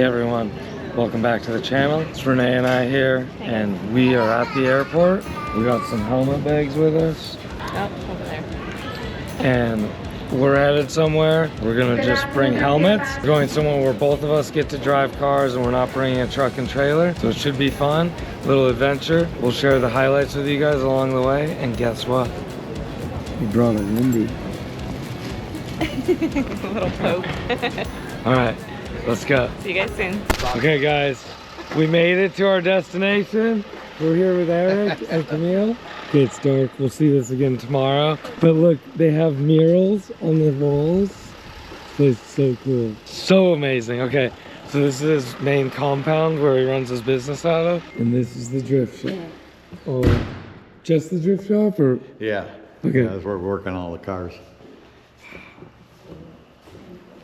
Hey everyone, welcome back to the channel. It's Renee and I here, and we are at the airport. We got some helmet bags with us. Oh, over there. And we're headed somewhere. We're gonna just bring helmets. We're going somewhere where both of us get to drive cars and we're not bringing a truck and trailer. So it should be fun, little adventure. We'll share the highlights with you guys along the way. And guess what? We brought a Lindy. A little poke. All right, let's go. See you guys soon. Okay guys, we made it to our destination. We're here with Eric and Camille. Okay, it's dark. We'll see this again tomorrow. But look, they have murals on the walls. This place is so cool. So amazing. Okay, so this is his main compound where he runs his business out of. And this is the drift shop. Or just the drift shop, or? Yeah. Okay. That's where we're working all the cars.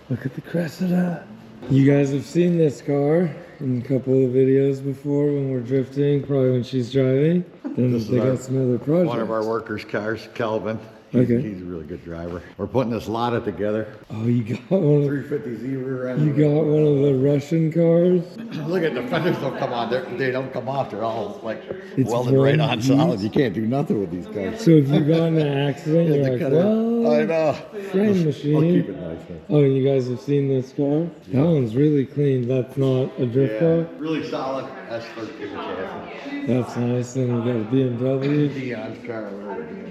Look at the Cressida. You guys have seen this car in a couple of videos before when we're drifting, probably when she's driving. Then they got some other projects. One of our workers' cars, Calvin. Okay. He's a really good driver. We're putting this Lotta together. Oh, you got one of 350Z rear end. you got one of the Russian cars? Look at the fenders don't come on. They don't come off. They're all like It's welded right on piece? solid. You can't do nothing with these cars. So if you got in an accident, you're like, well, I know. friend I'll machine. keep it nice, man. Oh, and you guys have seen this car? That one's really clean. That's not a drift car? Really solid S13 chassis. That's nice. And we got a BMW. Dion's car over the BMW.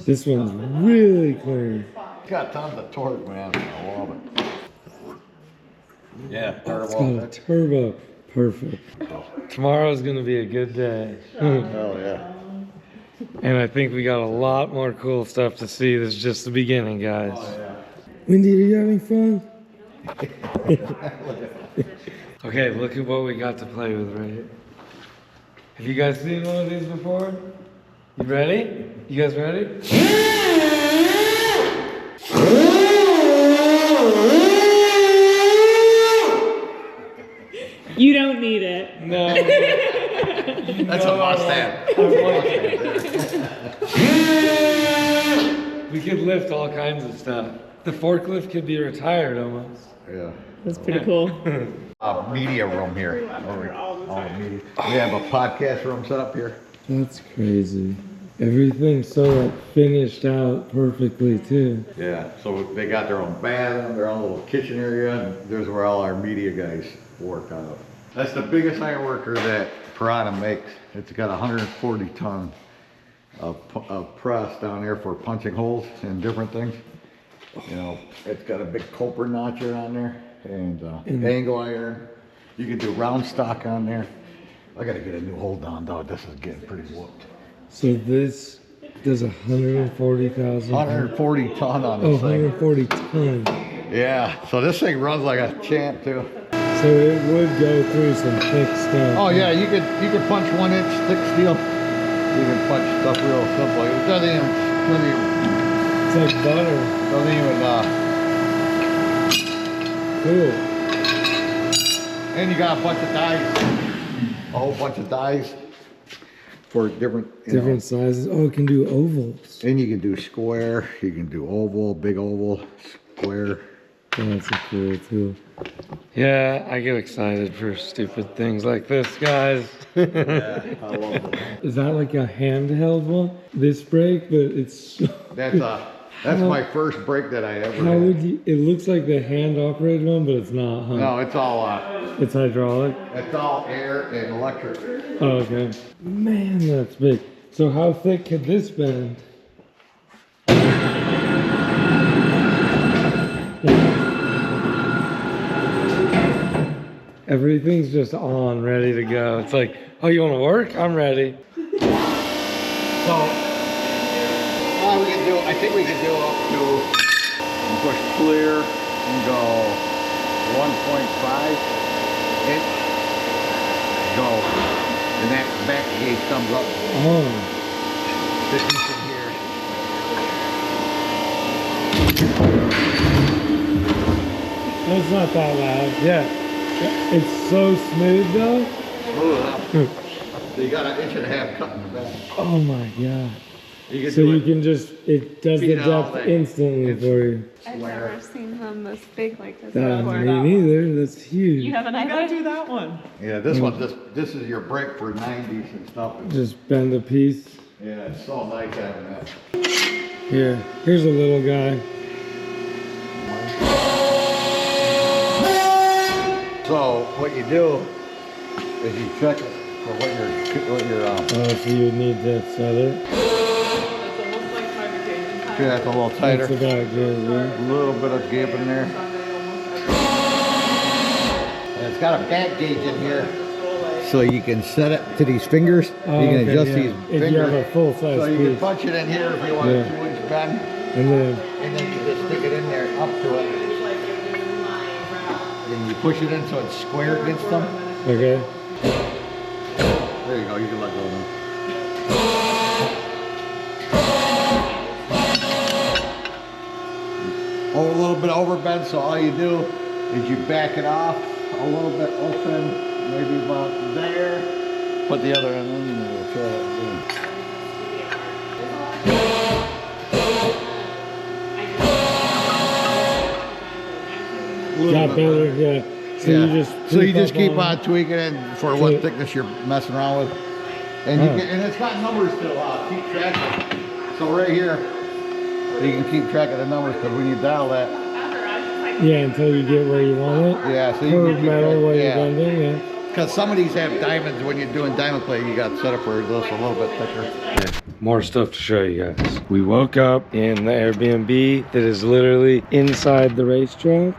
This one's really clean. It's got tons of torque, man. I love it. Yeah, It's got a turbo. Perfect. Tomorrow's gonna be a good day. Oh yeah. And I think we got a lot more cool stuff to see. This is just the beginning, guys. Oh yeah. Wendy, are you having fun? Okay, look at what we got to play with right here. Have you guys seen one of these before? You ready? You guys ready? You don't need it. No. That's a Mustang. We could lift all kinds of stuff. The forklift could be retired almost. Yeah. That's pretty cool. Media room here. All the media. We have a podcast room set up here. That's crazy. Everything's so like finished out perfectly too. Yeah. So they got their own bathroom, their own little kitchen area, and there's where all our media guys work out of. That's the biggest iron worker that Piranha makes. It's got 140 tons of press down there for punching holes and different things. You know, it's got a big copper notcher on there and angle iron. You can do round stock on there. I gotta get a new hold on though. This is getting pretty whooped. So this does 140,000. 140 ton on Oh, this thing. 140 tons. Yeah, so this thing runs like a champ too. So it would go through some thick stuff. Oh yeah, you could punch 1 inch thick steel. You can punch stuff real simple. It doesn't even It's like butter. Cool. And you got a bunch of dies. A whole bunch of dies for different Sizes. Oh, it can do ovals. And you can do square, you can do oval, big oval, square. Oh, that's a cool tool. Yeah, I get excited for stupid things like this, guys. Yeah, I love it. Is that like a handheld one? This brake, but it's... That's my first brake that I ever How had. would you... It looks like the hand-operated one, but it's not, huh? No, it's all It's hydraulic? it's all air and electric. Oh, okay. Man, that's big. So how thick could this bend? Everything's just on, ready to go. It's like, oh, you want to work? I'm ready. So, I think we can do up to, push clear and go 1.5 inch, go, and that back gauge comes up. Oh. This piece in here. That's not that loud. Yeah. It's so smooth though. Smooth up. So you got 1.5 inch cut in the back. Oh my God. You can So do you it. can just, it does the Feed it all depth day. instantly It's- for you. I've never seen them this big like this Me before. neither, that's huge. You haven't I gotta either? do that one. Yeah, this one, this is your brake for 90s and stuff. Just bend a piece. Yeah, it's so nice having that. Here's a little guy. So what you do is you check it for what your Oh, so you need to set it. It's almost like fabrication. see that's a little tighter. That's about good, yeah. A little bit of gap in there. And it's got a back gauge in here, so you can set it to these fingers. Oh, you can okay, adjust yeah. these If fingers. you have a full size So you can piece. punch it in here if you want Yeah. a 2-inch bend, And then, and then you just stick it in there up to it. And you push it in so it's square against them. okay. There you go, you can let go now. Oh, a little bit overbent, so all you do is you back it off a little bit open, maybe about there. Put the other end in and we'll try it again. Got better, yeah. So Yeah. you just So you tweak just up keep on tweaking it for what So- thickness you're messing around with. And you Huh. can, and it's got numbers still keep track of. So right here, you can keep track of the numbers because when you dial that, Yeah, until you get where you want it. yeah, so you Curved can keep metal track- where you're yeah. bending, yeah. Because some of these have diamonds. When you're doing diamond plate, you got set up for this a little bit thicker. More stuff to show you guys. We woke up in the Airbnb that is literally inside the racetrack.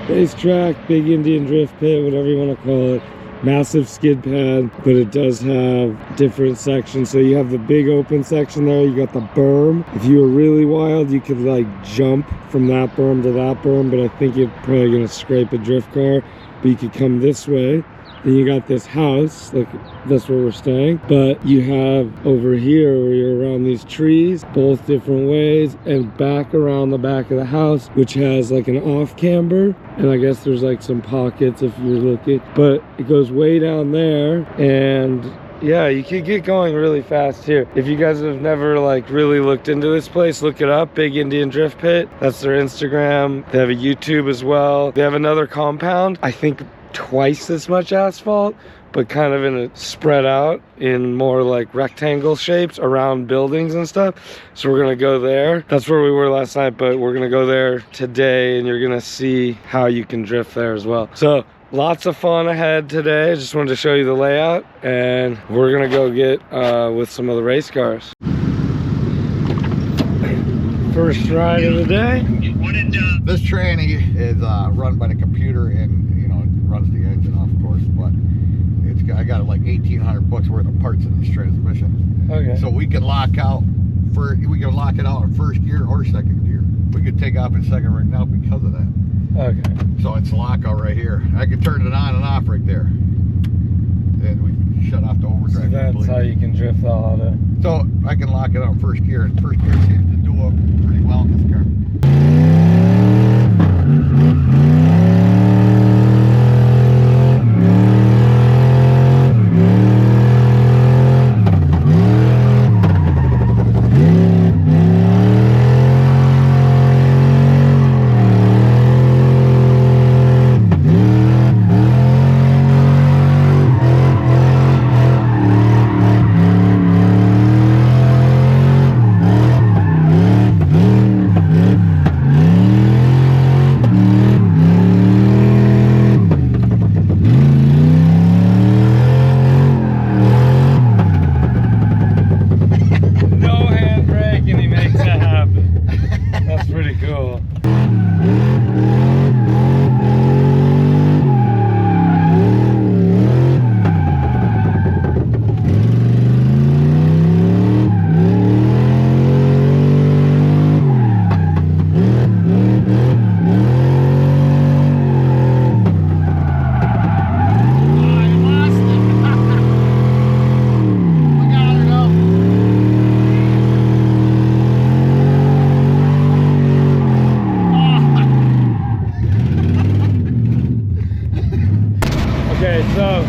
Racetrack, big Indian drift pit, whatever you want to call it. Massive skid pad, but it does have different sections. So you have the big open section there, you got the berm. If you were really wild, you could like jump from that berm to that berm, but I think you're probably gonna scrape a drift car. But you could come this way. Then you got this house, like that's where we're staying. But you have over here where you're around these trees, both different ways, and back around the back of the house, which has like an off camber. And I guess there's like some pockets if you're looking, but it goes way down there. And yeah, you could get going really fast here. If you guys have never like really looked into this place, look it up, Big Indian Drift Pit. That's their Instagram. They have a YouTube as well. They have another compound, I think twice as much asphalt, but kind of in a spread out in more like rectangle shapes around buildings and stuff. So we're gonna go there. That's where we were last night, but we're gonna go there today and you're gonna see how you can drift there as well. So lots of fun ahead today. I just wanted to show you the layout, and we're gonna go get with some of the race cars. First ride of the day. This tranny is run by the computer, and you know it runs the engine off, of course. But I got like 1,800 bucks worth of parts in this transmission. Okay. So we can lock it out in first gear or second gear. We could take off in second right now because of that. Okay. So it's lockout right here. I can turn it on and off right there. And we can shut off the So overdrive. that's completely. how you can drift the auto. So I can lock it out in first gear, and first gear seems to do up pretty well in this car. No handbrake and he makes it happen. That's pretty cool. Okay, so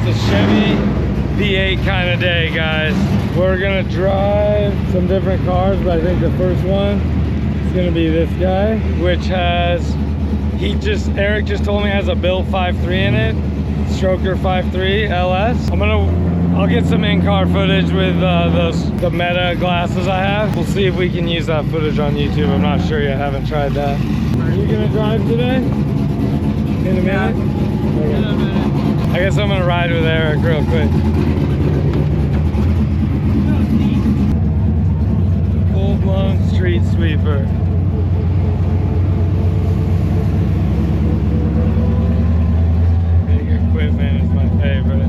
it's a Chevy V8 kind of day, guys. We're gonna drive some different cars, but I think the first one is gonna be this guy, which has, Eric just told me has a Bill 5.3 in it, Stroker 5.3 LS. I'll get some in-car footage with the Meta glasses I have. We'll see if we can use that footage on YouTube. I'm not sure yet, haven't tried that. Are you gonna drive today? In a minute? Yeah. Okay. In a minute. I guess I'm gonna ride with Eric real quick. Full-blown street sweeper. Big equipment is my favorite.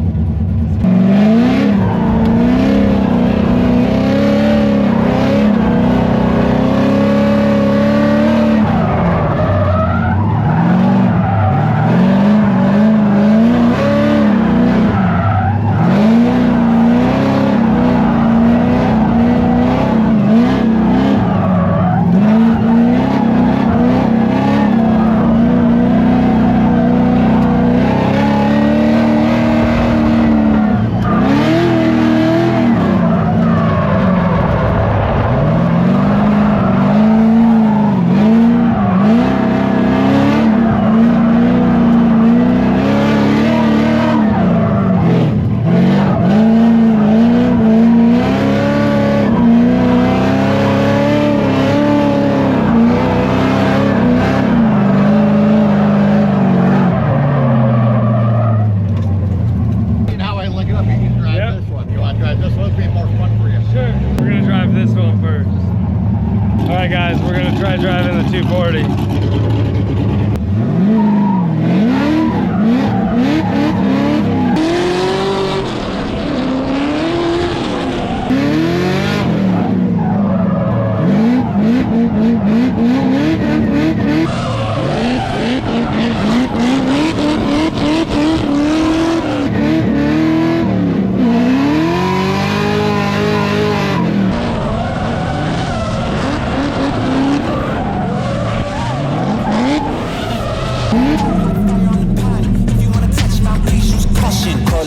Try driving the 240.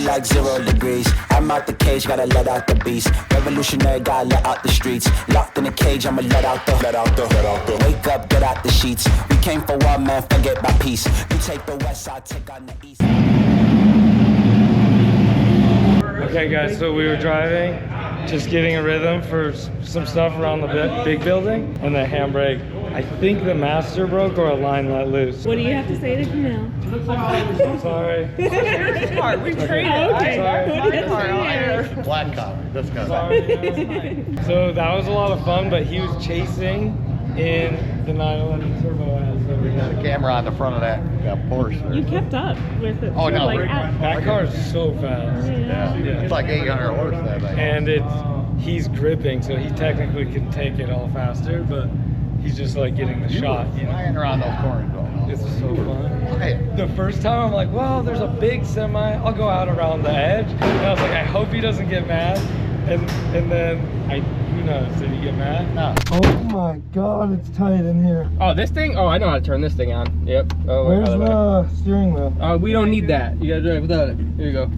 Like 0 degrees, I'm out the cage, gotta let out the beast. Revolutionary, gotta let out the streets. Locked in a cage, I'ma let out the. Wake up, get out the sheets. We came for one man, forget my peace. You take the west, I take on the east. Okay guys, so we were driving, just getting a rhythm for some stuff around the big building, and the handbrake, I think the master broke or a line let loose. What do you have to say to Camille? I'm sorry. We traded. Okay. Black collar. This guy. Sorry. So that was a lot of fun, but he was chasing in the 911 Turbo S over There's a there. camera on the front of that Porsche there. You kept up with it. Oh, no. That car is so fast. Yeah. It's like 800 horse that thing. And he's gripping, so he technically can take it all faster, but he's just like getting the shot, you know. Flying around those corners though. It's so fun. Hey. The first time I'm like, well, there's a big semi, I'll go out around the edge. And I was like, I hope he doesn't get mad. And then who knows, did he get mad? No. Oh my God, it's tight in here. Oh, this thing? Oh, I know how to turn this thing on. Yep. Oh, Where's the steering wheel? we don't need that. You gotta drive without it. Here you go.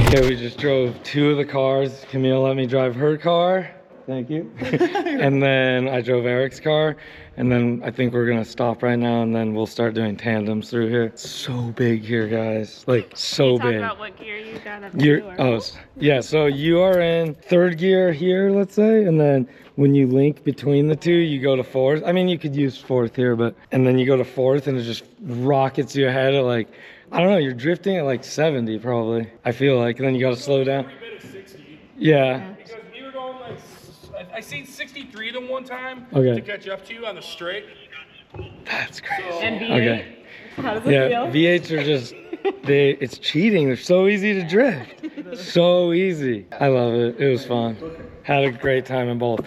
Okay, we just drove 2 of the cars. Camille let me drive her car. Thank you. And then I drove Eric's car. And then I think we're gonna stop right now and then we'll start doing tandems through here. It's so big here, guys. Like, so big. Talk about what gear you got up to. Yeah, so you are in 3rd gear here, let's say. And then when you link between the 2, you go to 4th. I mean, you could use 4th here, and then you go to 4th and it just rockets you ahead at like, I don't know, you're drifting at like 70 probably, I feel like, and then you gotta slow down. Every bit of 60. Yeah. Because we were going like, I seen 63 them one time Okay. to catch up to you on the straight. That's crazy. And V8? Okay. How does it Yeah, feel? V8s are just, it's cheating. They're so easy to drift. So easy. I love it. It was fun. Had a great time in both.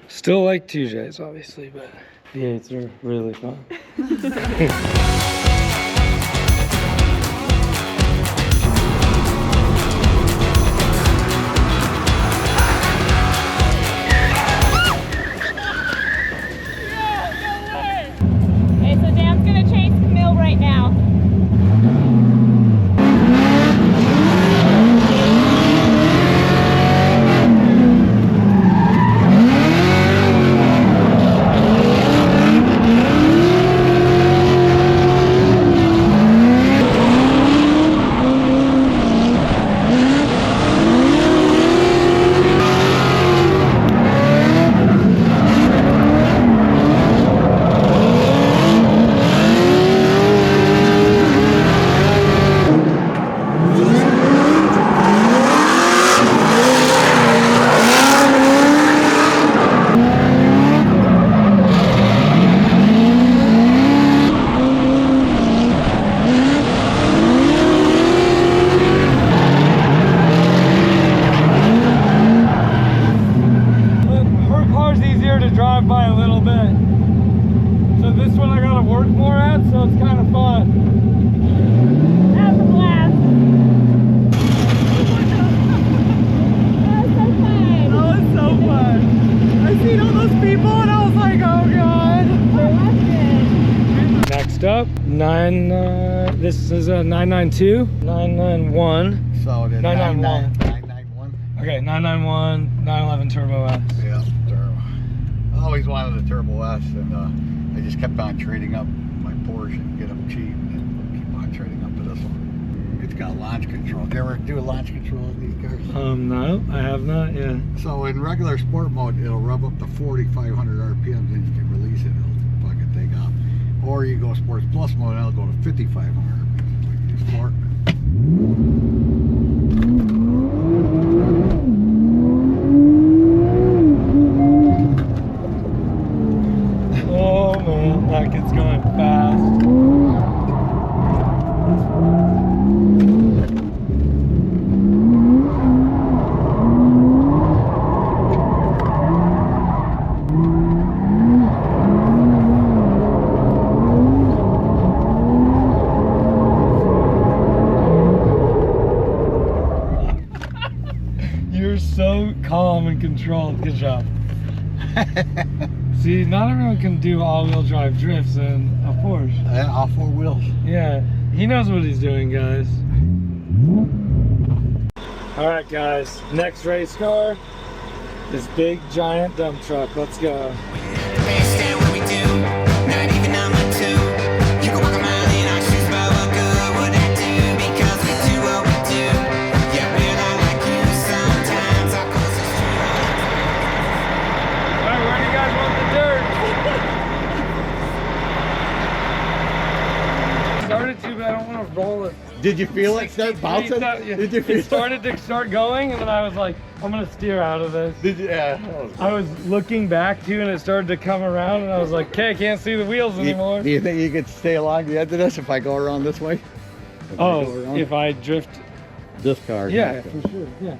Still like 2Js, obviously, but V8s are really fun. Okay, so Dan's gonna chase Camille right now. To drive by a little bit. So this one I gotta work more at, so it's kind of fun. That was a blast. That was so fun. I seen all those people and I was like, oh god. Next up, this is a 992, 991. So it is 991. 991. Okay, 991, 911 Turbo S. Yeah, turbo. I always wanted a Turbo S, and I just kept on trading up my Porsche and get them cheap, and keep on trading up to this one. It's got launch control. Do you ever do a launch control in these cars? No, I have not yet. So in regular sport mode, it'll rev up to 4,500 RPMs, and you can release it. It'll fucking take off. Or you go Sports Plus mode, and it'll go to 5,500 RPMs. Like these Sport. Oh man, that gets going fast. You're so calm and controlled. Good job. See, not everyone can do all-wheel drive drifts in a Porsche. And all four wheels. Yeah, he knows what he's doing, guys. All right, guys. Next race car, this big giant dump truck. Let's go. Started to, but I don't want to roll it. Did you feel it start bouncing? Yeah. Did you feel it started to start going, and then I was like, I'm gonna steer out of this. Did you? Yeah. I was looking back too, and it started to come around, and I was like, okay, I can't see the wheels anymore. Do you think you could stay along the edge of this if I go around this way? If I drift this car. Yeah, for sure. Yeah.